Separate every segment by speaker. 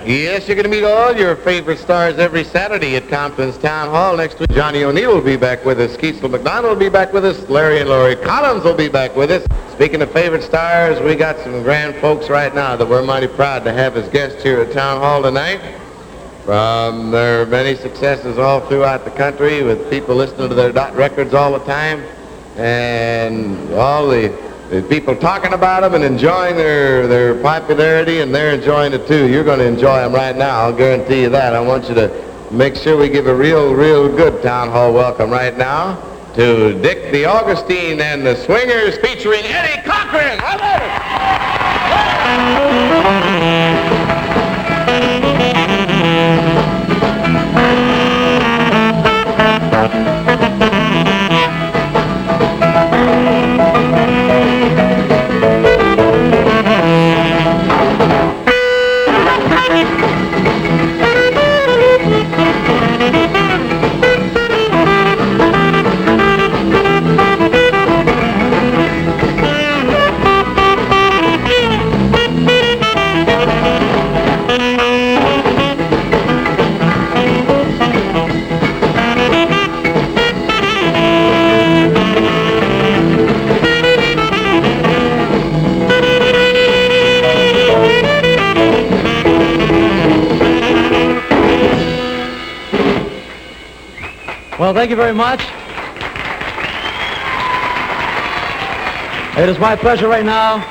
Speaker 1: Yes, you're going to meet all your favorite stars every Saturday at Compton's Town Hall next week. Johnny O'Neill will be back with us. Keith McDonald will be back with us. Larry and Laurie Collins will be back with us. Speaking of favorite stars, we got some grand folks right now that we're mighty proud to have as guests here at Town Hall tonight. There are many successes all throughout the country with people listening to their dot records all the time, and all the people talking about them and enjoying their popularity, and they're enjoying it too. You're going to enjoy them right now, I'll guarantee you that. I want you to make sure we give a real good Town Hall welcome right now to Dick the Agostin and the Swingers featuring Eddie Cochran. How about it?
Speaker 2: Well, thank you very much. It is my pleasure right now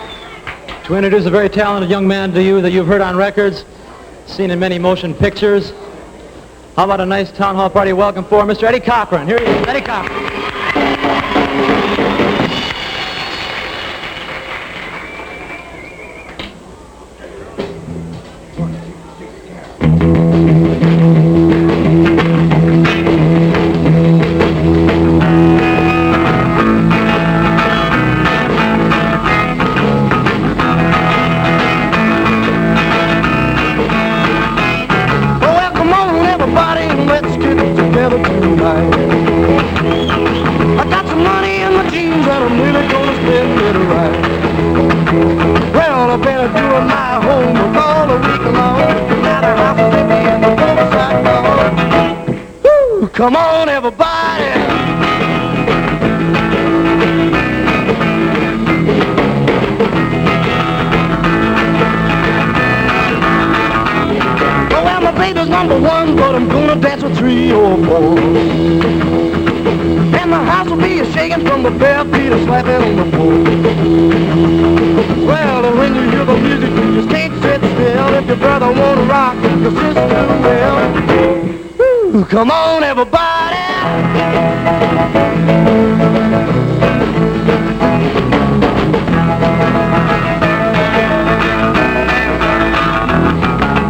Speaker 2: to introduce a very talented young man to you that you've heard on records, seen in many motion pictures. How about a nice town hall party welcome for Mr. Eddie Cochran. Here he is, Eddie Cochran.
Speaker 3: Come on, everybody. Oh, well, my baby's number one, but I'm gonna dance with 3 or 4. And the house will be a-shaking from the bare feet a-slapping on the floor. Well, when you hear the music, you just can't sit still. If your brother wanna rock, your sister will. Come on, everybody.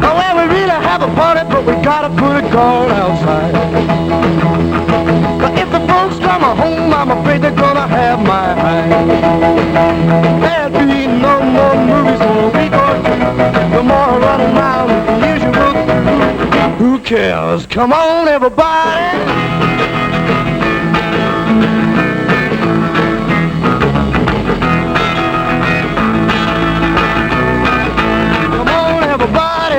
Speaker 3: Oh, well, we really have a party, but we gotta put a guard outside. But if the folks come home, I'm afraid they're gonna have my eye. There'll be no more movies for a week or 2. No more running around with the usual. Who cares? Come on, everybody. Come on, everybody.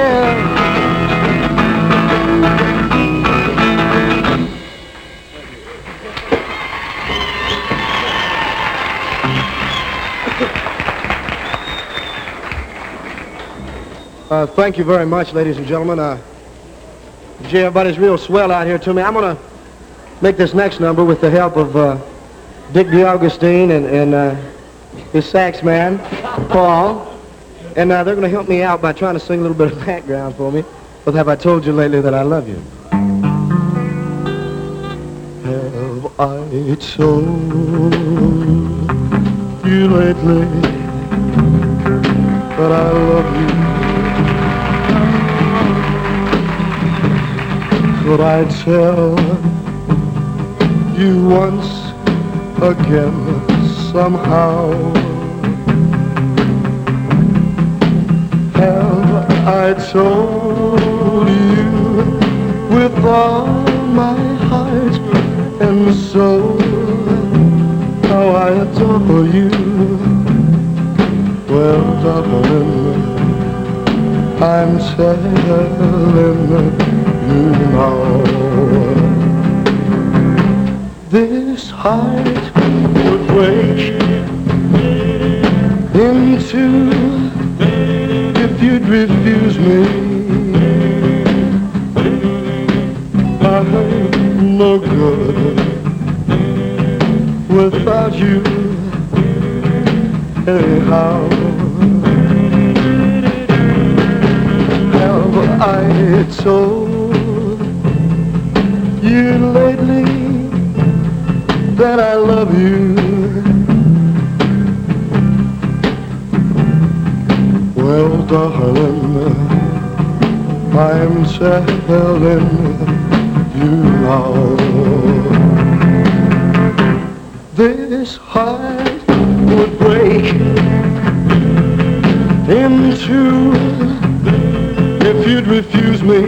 Speaker 4: Thank you very much, ladies and gentlemen. Gee, everybody's real swell out here to me. I'm going to make this next number with the help of Dick the Agostin and his sax man, Paul. And they're going to help me out by trying to sing a little bit of background for me. But have I told you lately that I love you? Have I told you lately that I love you? Could I tell you once again somehow? Have I told you with all my heart and soul how I adore you? Well, darling,
Speaker 3: I'm telling you now. This heart would break in two if you'd refuse me. I'm no good without you anyhow. Have I told you lately that I love you? Well, darling, I'm telling you now. This heart would break in two if you'd refuse me.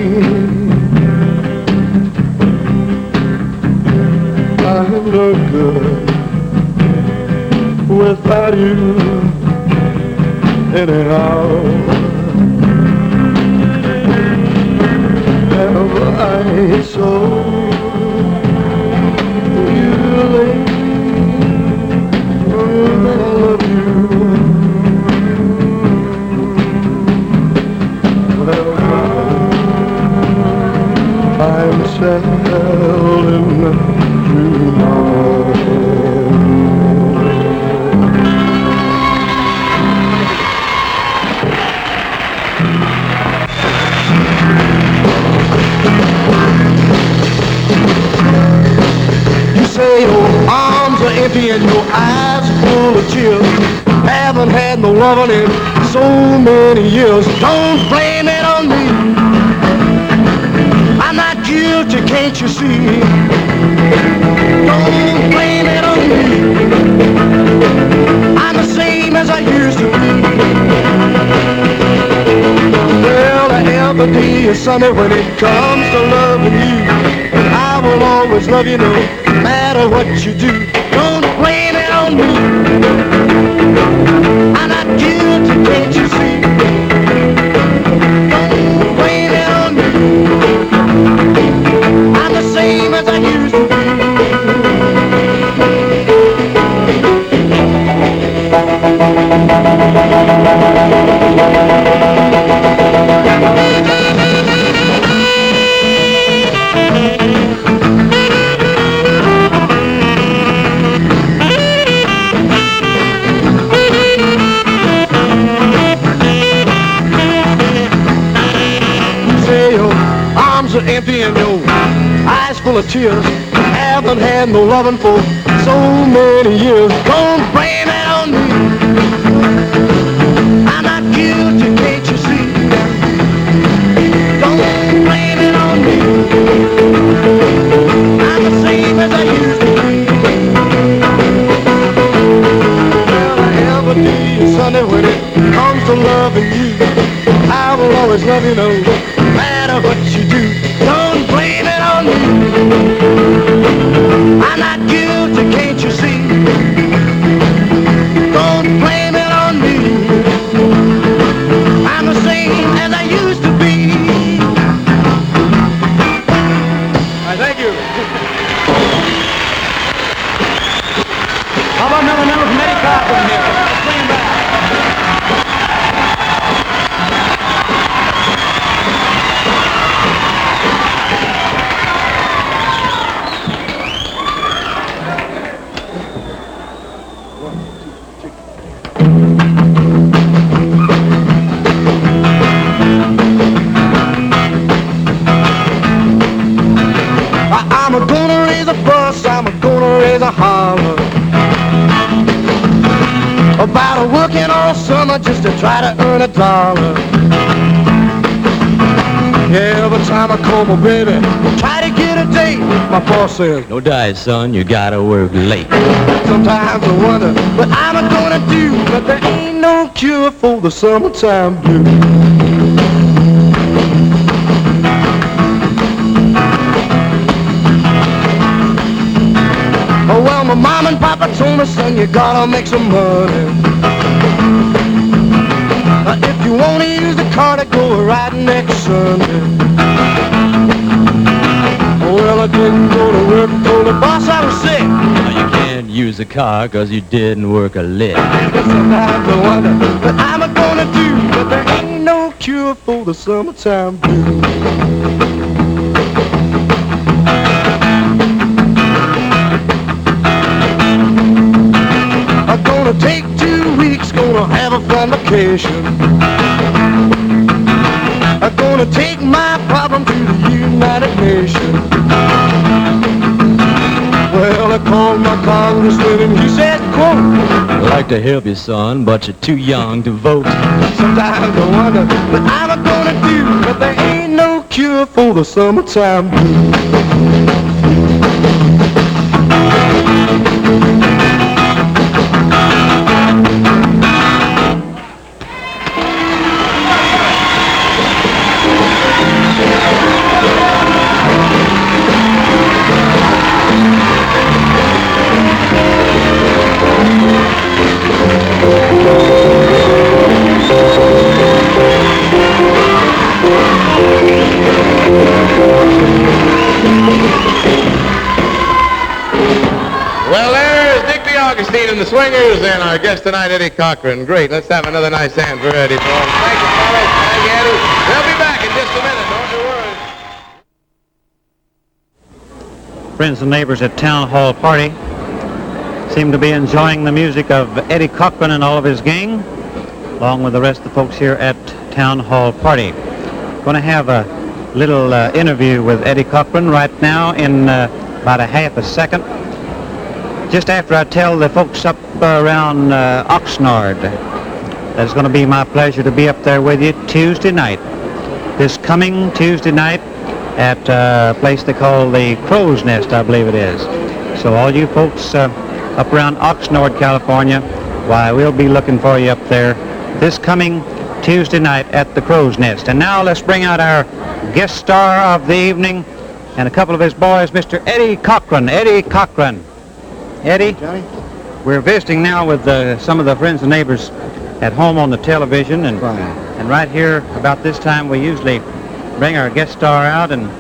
Speaker 3: I'm no good without you anyhow. Have I told you lately that I love you? Well, I'm telling you now. You say your arms are empty and your eyes full of tears. Haven't had no loving in so many years. Don't blame it on me. I'm not guilty, can't you see? Don't blame it on me. I'm the same as I used to be. Well, every day is Sunday when it comes to loving you. I will always love you no matter what you do. Don't blame it on me. I'm not guilty, can't you see? Don't blame it on me. I'm the same as I used to be. Are empty and your eyes full of tears. Haven't had no loving for so many years. Don't blame it on me. I'm not guilty, can't you see? Don't blame it on me. I'm the same as I used to be. Well, every day is Sunday when it comes to loving you. I will always love you no matter what you do. Don't blame it on me. I'm not guilty, can't you see? Don't blame it on me. I'm the same as I used to be.
Speaker 2: All right, thank you. How about another number from Eddie Cochran here? Let's bring him back.
Speaker 3: I'm gonna raise a fuss, I'm gonna raise a holler about a working all summer just to try to earn a dollar. Yeah, every time I call my baby, try to get a date, my boss says,
Speaker 2: No diet, son, you gotta work late.
Speaker 3: sometimes I wonder what I'm gonna do, but there ain't no cure for the summertime blues. Oh, well, my mom and papa told me, son, you gotta make some money. If you want to use the car to go right next Sunday. Well, I didn't go to work, told the boss I was sick.
Speaker 2: Now, you can't use a car because you didn't work a lick.
Speaker 3: Sometimes I wonder what I'm gonna do, but there ain't no cure for the summertime blues. I'm gonna take 2 weeks, gonna have a fun vacation. I'm gonna take my problem to the United Nations. Well, I called my congressman and he said, quote,
Speaker 2: I'd like to help you, son, but you're too young to vote.
Speaker 3: sometimes I wonder what I'm gonna do, but there ain't no cure for the summertime blues.
Speaker 1: Well, there's Dick the Agostin and the Swingers and our guest tonight, Eddie Cochran. Great. Let's have another nice hand for Eddie, boys. Thank you, fellas. Thank you, Eddie. They'll be back in just a minute. Don't you worry.
Speaker 2: Friends and neighbors at Town Hall Party seem to be enjoying the music of Eddie Cochran and all of his gang, along with the rest of the folks here at Town Hall Party. Going to have a little interview with Eddie Cochran right now in about a half a second. Just after I tell the folks up around Oxnard that it's going to be my pleasure to be up there with you Tuesday night. This coming Tuesday night at a place they call the Crow's Nest, I believe it is. So all you folks up around Oxnard, California, why, we'll be looking for you up there this coming Tuesday night at the Crow's Nest. And now let's bring out our guest star of the evening and a couple of his boys, Mr. Eddie Cochran. Eddie Cochran. Eddie,
Speaker 4: Johnny?
Speaker 2: we're visiting now with some of the friends and neighbors at home on the television, and
Speaker 4: Fine.
Speaker 2: and right here about this time we usually bring our guest star out and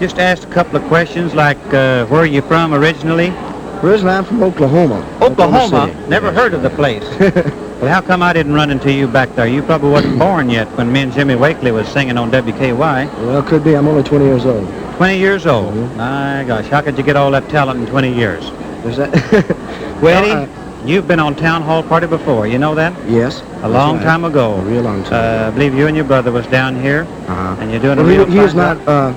Speaker 2: just ask a couple of questions like where are you from originally?
Speaker 4: Originally, I'm from Oklahoma.
Speaker 2: Oklahoma?
Speaker 4: City.
Speaker 2: Never heard of the place. Well, how come I didn't run into you back there? You probably wasn't born yet when me and Jimmy Wakely was singing on WKY.
Speaker 4: Well, could be. I'm only 20 years old.
Speaker 2: 20 years old.
Speaker 4: Mhm.
Speaker 2: My gosh, how could you get all that talent in 20 years?
Speaker 4: Is that?
Speaker 2: Well, Eddie, you've been on Town Hall Party before, you know that?
Speaker 4: Yes.
Speaker 2: A long time ago.
Speaker 4: A real long time.
Speaker 2: I believe you and your brother was down here,
Speaker 4: Uh-huh.
Speaker 2: and you're doing
Speaker 4: Well,
Speaker 2: a real
Speaker 4: he was
Speaker 2: fine
Speaker 4: not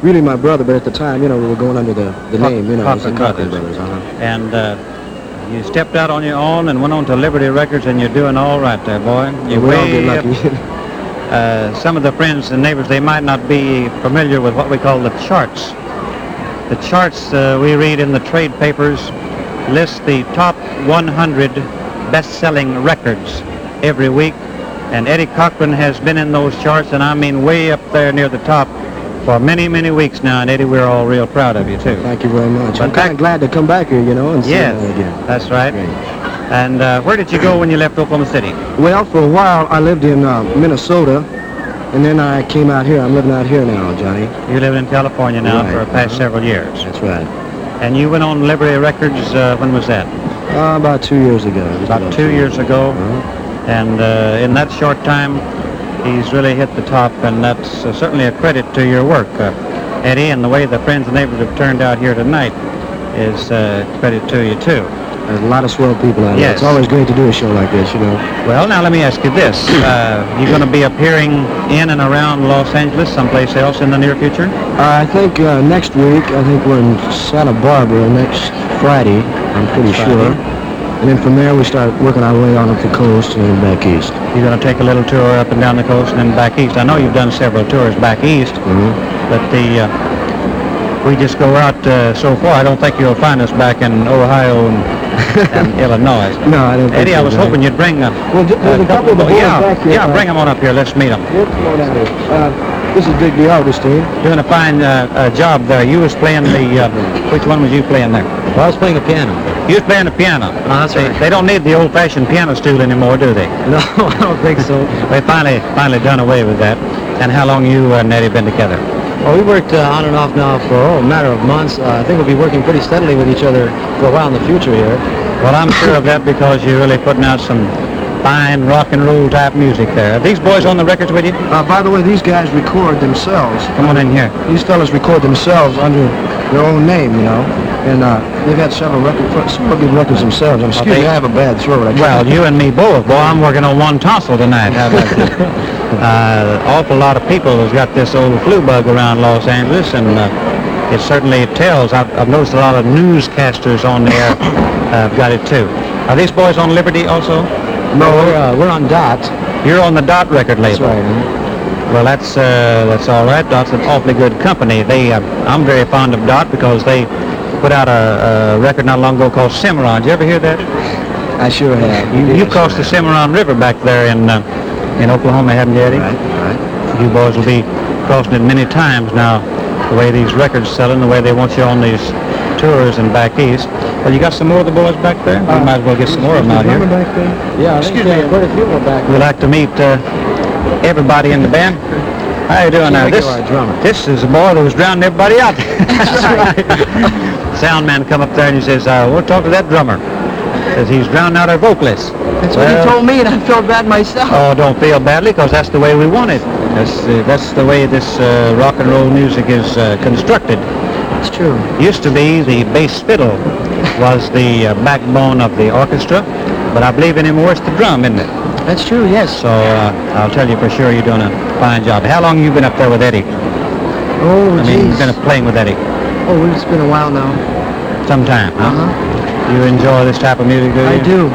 Speaker 4: really my brother, but at the time, we were going under the name, it was the
Speaker 2: Cochran
Speaker 4: Cochran
Speaker 2: Brothers.
Speaker 4: Brothers.
Speaker 2: And you stepped out on your own and went on to Liberty Records, and you're doing all right there, boy. You're
Speaker 4: We all get
Speaker 2: way up.
Speaker 4: lucky.
Speaker 2: Some of the friends and neighbors, they might not be familiar with what we call the charts. The charts we read in the trade papers list the top 100 best-selling records every week, and Eddie Cochran has been in those charts, and I mean way up there near the top for many, many weeks now, and Eddie, we're all real proud of you, too.
Speaker 4: Thank you very much.
Speaker 2: But
Speaker 4: I'm kind of glad to come back here, and see
Speaker 2: Yes,
Speaker 4: you again.
Speaker 2: that's right.
Speaker 4: Great.
Speaker 2: And where did you go when you left Oklahoma City?
Speaker 4: Well, for a while, I lived in Minnesota, and then I came out here. I'm living out here now, Johnny.
Speaker 2: You live in California now
Speaker 4: Right,
Speaker 2: for the past
Speaker 4: uh-huh.
Speaker 2: several years.
Speaker 4: That's right.
Speaker 2: And you went on Liberty Records, when was that?
Speaker 4: About 2 years ago. Just
Speaker 2: About 2 years ago.
Speaker 4: Uh-huh.
Speaker 2: And in that short time, he's really hit the top, and that's certainly a credit to your work, Eddie, and the way the friends and neighbors have turned out here tonight is credit to you, too.
Speaker 4: There's a lot of swell people out there.
Speaker 2: Yes.
Speaker 4: It's always great to do a show like this,
Speaker 2: Well, now let me ask you this. You're going to be appearing in and around Los Angeles, someplace else in the near future?
Speaker 4: I think next week, I think we're in Santa Barbara next Friday, I'm pretty sure. And then from there, we start working our way on up the coast and then back east.
Speaker 2: You're going to take a little tour up and down the coast and then back east. I know you've done several tours back east, but we just go out so far. I don't think you'll find us back in Ohio and Illinois.
Speaker 4: No, I don't think
Speaker 2: Eddie,
Speaker 4: so,
Speaker 2: I was
Speaker 4: Johnny.
Speaker 2: hoping you'd bring
Speaker 4: Well, there's a couple of the boys back here.
Speaker 2: Yeah, bring them on up here. Let's meet them.
Speaker 4: Yep, come on down here. This is Big D. Agostin.
Speaker 2: Doing a fine job there. You was playing the, which one was you playing there?
Speaker 5: Well, I was playing the piano. You was playing the piano.
Speaker 2: Oh, that's right.
Speaker 5: They don't need the old-fashioned piano stool anymore, do they?
Speaker 2: No, I don't think so.
Speaker 5: They finally done away with that. And how long you and Eddie been together?
Speaker 2: Well, we worked on and off now for a matter of months. I think we'll be working pretty steadily with each other for a while in the future here.
Speaker 5: Well, I'm sure of that because you're really putting out some fine rock and roll type music there. Are these boys on the records with you?
Speaker 4: By the way, these guys record themselves.
Speaker 5: Come on in here.
Speaker 4: These fellas record themselves under their own name, you know. And they've had several good records themselves. And excuse me, I have a bad throat.
Speaker 5: Well, you and me both. Boy, I'm working on one tonsil tonight. How about that? Awful lot of people has got this old flu bug around Los Angeles, and it certainly tells. I've noticed a lot of newscasters on there have got it too. Are these boys on Liberty also?
Speaker 2: No, we're on Dot.
Speaker 5: You're on the Dot record label.
Speaker 2: That's right.
Speaker 5: Well, that's all right. Dot's an awfully good company. I'm very fond of Dot because they put out a record not long ago called Cimarron. Did you ever hear that?
Speaker 4: I sure have.
Speaker 5: You crossed the Cimarron River back there in Oklahoma, haven't you, Eddie?
Speaker 4: Right.
Speaker 5: You boys will be crossing it many times now. The way these records selling, the way they want you on these tours and back east. Well, you got some more of the boys back there? We might as well get some more of them out here.
Speaker 4: Back there?
Speaker 2: Yeah, I think quite a few more back.
Speaker 5: We'd like to meet everybody in the band. How you doing now? This is a boy that was drowning everybody out. Sound man come up there and he says, we'll talk to that drummer. Says he's drowning out our vocalists.
Speaker 4: That's what he told me, and I felt bad myself.
Speaker 5: Oh, don't feel badly, because that's the way we want it. That's the way this rock and roll music is constructed.
Speaker 4: It's true.
Speaker 5: Used to be the bass fiddle was the backbone of the orchestra, but I believe anymore it's the drum, isn't it?
Speaker 4: That's true, yes.
Speaker 5: So I'll tell you for sure you're doing a fine job. How long have you been up there with Eddie?
Speaker 4: Oh,
Speaker 5: I mean, you've been playing with Eddie?
Speaker 4: Oh, it's been a while now.
Speaker 5: Some time, huh?
Speaker 4: Uh-huh.
Speaker 5: You enjoy this type of music, do you?
Speaker 4: I do.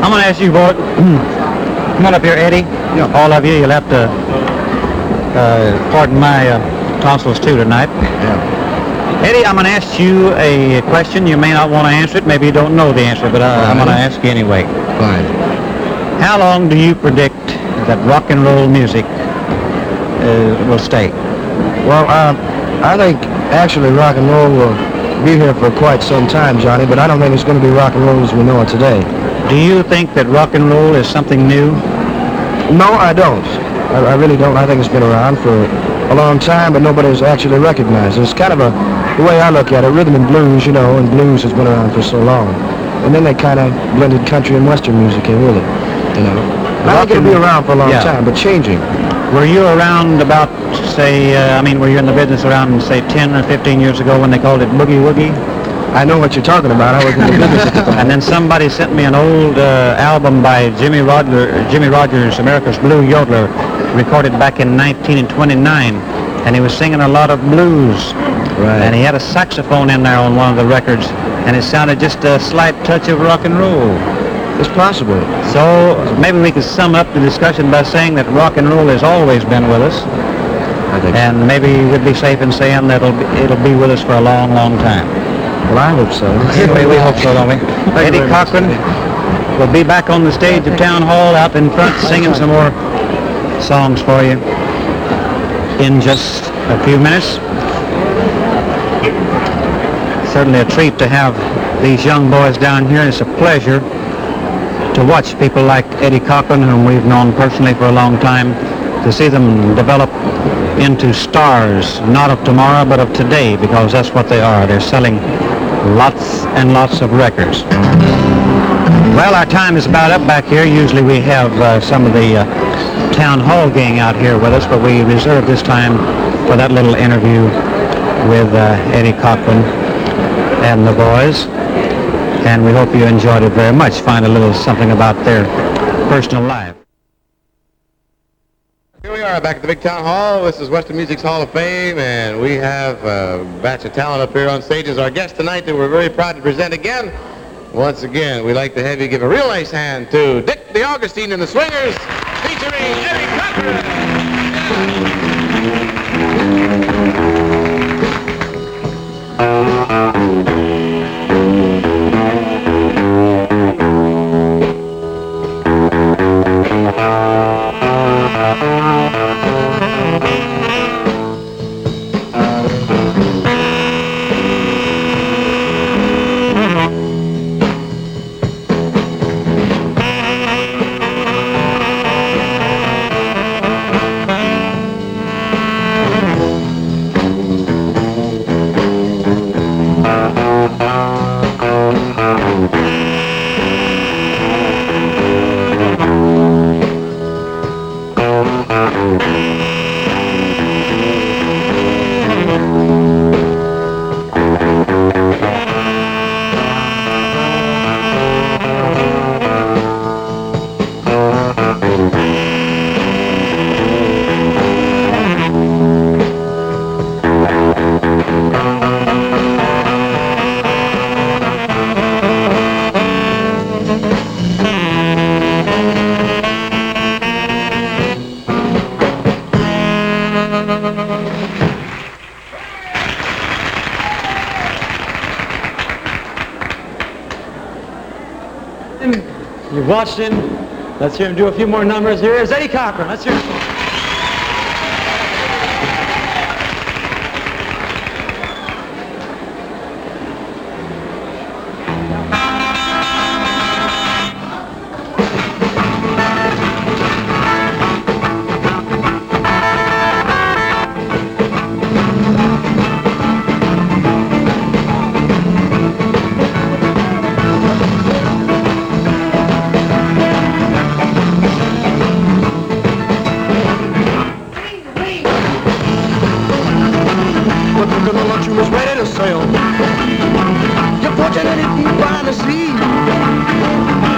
Speaker 5: I'm going to ask you, boy. Come on up here, Eddie.
Speaker 4: Yeah.
Speaker 5: All of you, you'll have to pardon my tonsils too tonight.
Speaker 4: Yeah.
Speaker 5: Eddie, I'm going to ask you a question. You may not want to answer it. Maybe you don't know the answer, but I'm going to ask you anyway.
Speaker 4: Fine.
Speaker 5: How long do you predict that rock and roll music will stay?
Speaker 4: Well, I think actually rock and roll will be here for quite some time, Johnny, but I don't think it's going to be rock and roll as we know it today.
Speaker 5: Do you think that rock and roll is something new?
Speaker 4: No, I don't. I really don't. I think it's been around for a long time, but nobody's actually recognized it. It's kind of the way I look at it, rhythm and blues, you know, and blues has been around for so long. And then they kind of blended country and western music in with it, you know. I think it'll be around for a long time, but changing.
Speaker 5: Were you around about, say, were you in the business around, say, 10 or 15 years ago when they called it boogie woogie?
Speaker 4: I know what you're talking about. I was in the business at the time.
Speaker 5: And then somebody sent me an old album by Jimmy Rogers, America's Blue Yodeler, recorded back in 1929, and he was singing a lot of blues.
Speaker 4: Right.
Speaker 5: And he had a saxophone in there on one of the records, and it sounded just a slight touch of rock and roll.
Speaker 4: It's possible.
Speaker 5: So maybe we could sum up the discussion by saying that rock and roll has always been with us,
Speaker 4: I think.
Speaker 5: and maybe we'd be safe in saying that it'll be with us for a long, long time.
Speaker 4: Well, I hope so.
Speaker 5: Anyway, we hope so, don't we? Eddie Cochran will be back on the stage of Town Hall out in front singing some more songs for you in just a few minutes. Certainly a treat to have these young boys down here, and it's a pleasure to watch people like Eddie Cochran, whom we've known personally for a long time, to see them develop into stars, not of tomorrow, but of today, because that's what they are. They're selling lots and lots of records. Well, our time is about up back here. Usually we have some of the Town Hall gang out here with us, but we reserved this time for that little interview with Eddie Cochran and the boys. And we hope you enjoyed it very much. Find a little something about their personal life.
Speaker 1: Here we are back at the big town hall. This is Western Music's Hall of Fame, and we have a batch of talent up here on stage as our guest tonight that we're very proud to present again. Once again, we'd like to have you give a real nice hand to Dick the Agostin and the Swingers, featuring Eddie Cochran.
Speaker 2: You've watched him. Let's hear him do a few more numbers. Here is Eddie Cochran. Let's hear him.
Speaker 3: You're fortunate if you find a seed.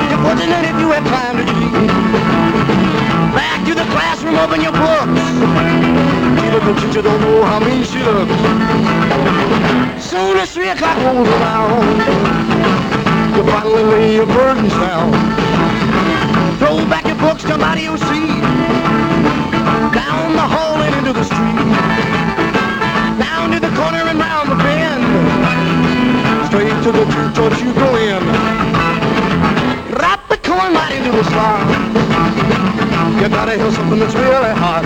Speaker 3: You're fortunate if you have time to read. Back to the classroom, open your books. She looking teacher don't know how mean she looks. Soon as 3 o'clock rolls around, you finally lay your burdens down. Throw back your books, come out of your seat. Down the hall and into the street. Down to the corner and round the bend. Straight to the church you go in. Drop the coin right into the slot. You gotta hear something that's really hot.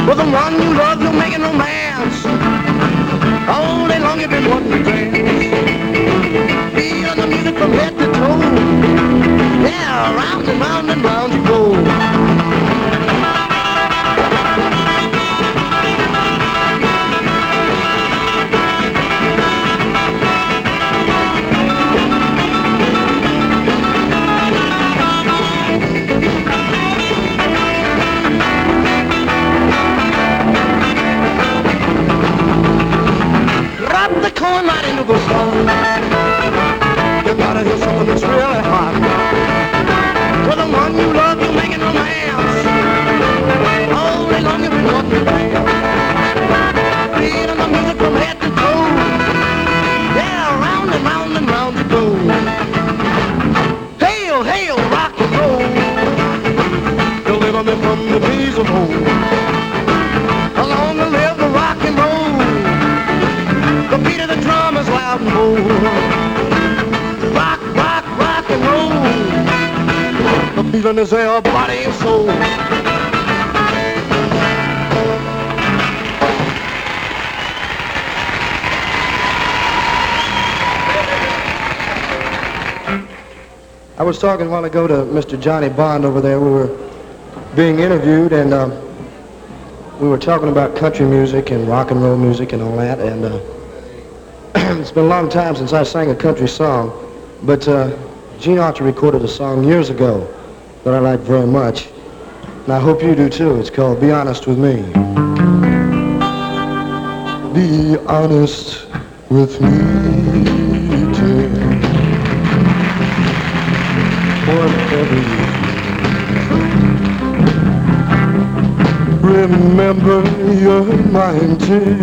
Speaker 3: With the one you love, you're making romance. All day long you've been wanting to dance. Feeling the music from head to toe. Yeah, round and round and round you go. Going right into the song. You gotta hear something that's really hot. For the one you love, you're making romance. All day long you've been wanting to dance. Feeling the music from head to toe. Yeah, round and round and round you go. Hail, hail, rock and roll. Deliver me from the days of old. Long to live the rock and roll. The beat of the drum is loud and bold. Rock, rock, rock and roll. The feeling is there, body and soul.
Speaker 4: I was talking a while ago to Mr. Johnny Bond over there. We were being interviewed, and we were talking about country music and rock and roll music and all that, and it's been a long time since I sang a country song, but Gene Archer recorded a song years ago that I like very much, and I hope you do too. It's called Be Honest With Me. Be honest with me, dear. Whatever you do, remember you're mine, dear.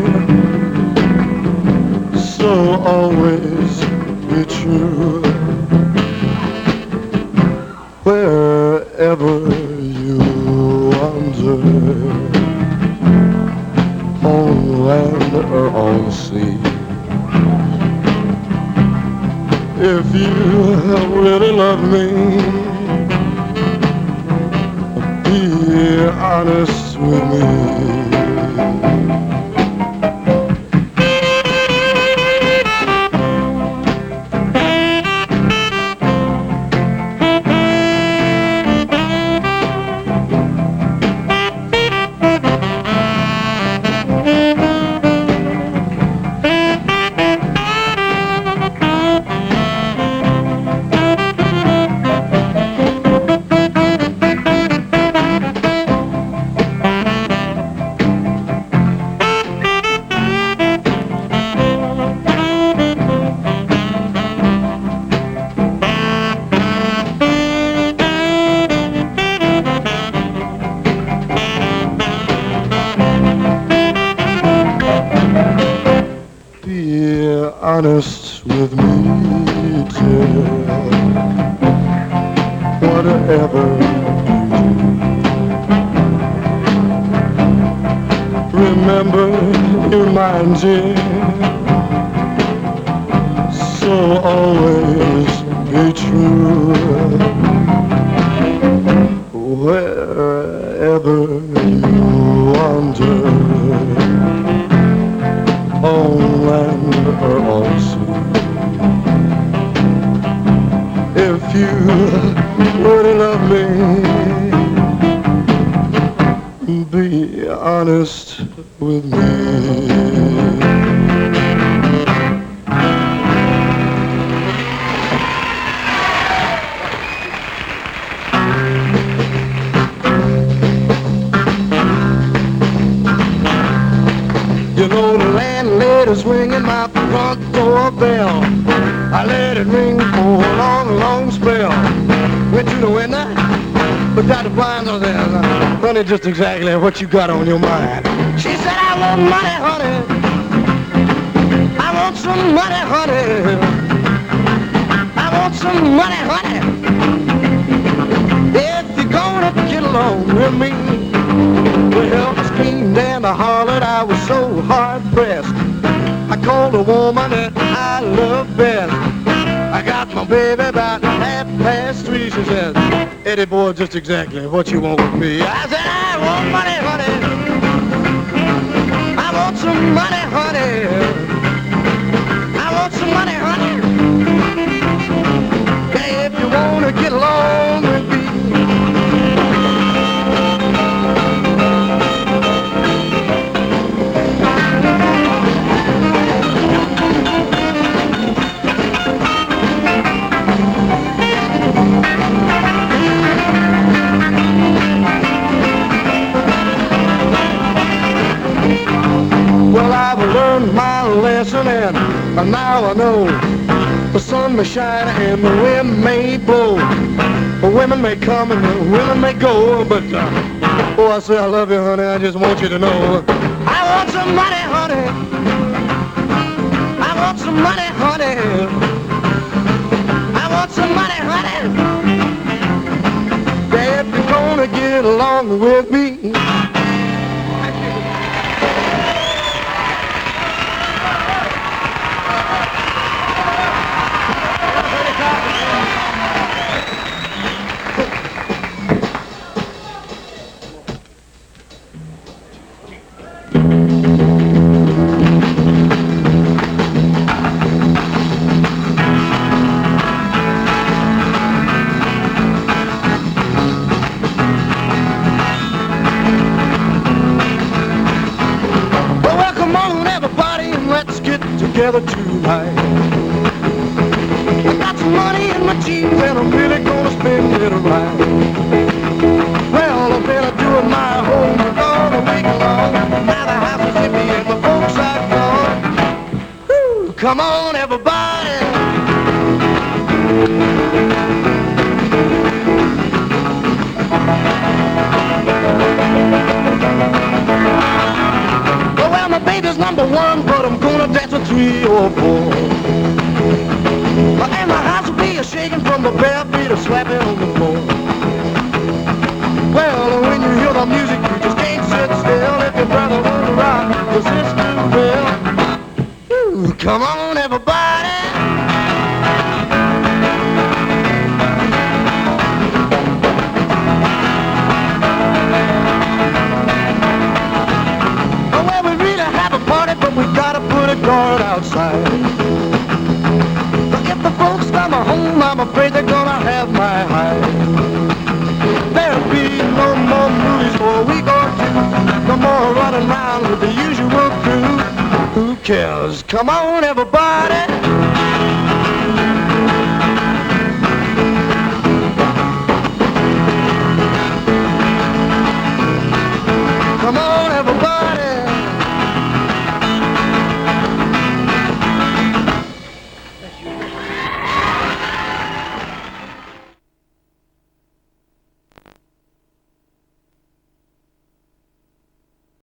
Speaker 4: So always be true. Wherever you wander, on land or on sea, if you really love me, be honest with me. Honest with me, dear. Whatever you do, remember you're mine, dear. So always
Speaker 3: be true. Wherever you wander, on land or on sea, if you really love me, be honest with me. You know the landlady's ringing my front door bell. I let it ring for a long, long spell. Went to the window, but got the blinds on there. Honey, just exactly what you got on your mind. She said, I want money, honey. I want some money, honey. I want some money, honey. If you're gonna get along with me, well, I screamed and I hollered, I was so hard-pressed. I called a woman that I love best. I got my baby about 3:30. She said, Eddie boy, just exactly what you want with me. I said, I want money, honey. I want some money, honey. I want some money, honey. Hey, if you want to get along with me, well, I've learned my lesson and now I know the sun may shine and the wind may blow. The women may come and the women may go, but oh, I say I love you, honey. I just want you to know I want some money, honey. I want some money, honey. I want some money, honey. Yeah, if you're gonna get along with me. Together tonight. I got some money in my jeans and I'm really gonna spend it right. Well, I've been doing my homework all the week long. Now the house is empty and the folks are gone. Woo, come on, everybody. Well, my baby's number one, but I'm gonna dance with 3 or 4. And my house will be a-shaking from the bare feet a-slapping on the floor. Well, when you hear the music, you just can't sit still. If your brother won't rock, your sister will. Ooh, come on, everybody. But we gotta put a guard outside. But if the folks come home, I'm afraid they're gonna have my hide. There'll be no more movies for a week or two. No more running around with the usual crew. Who cares? Come on, everybody.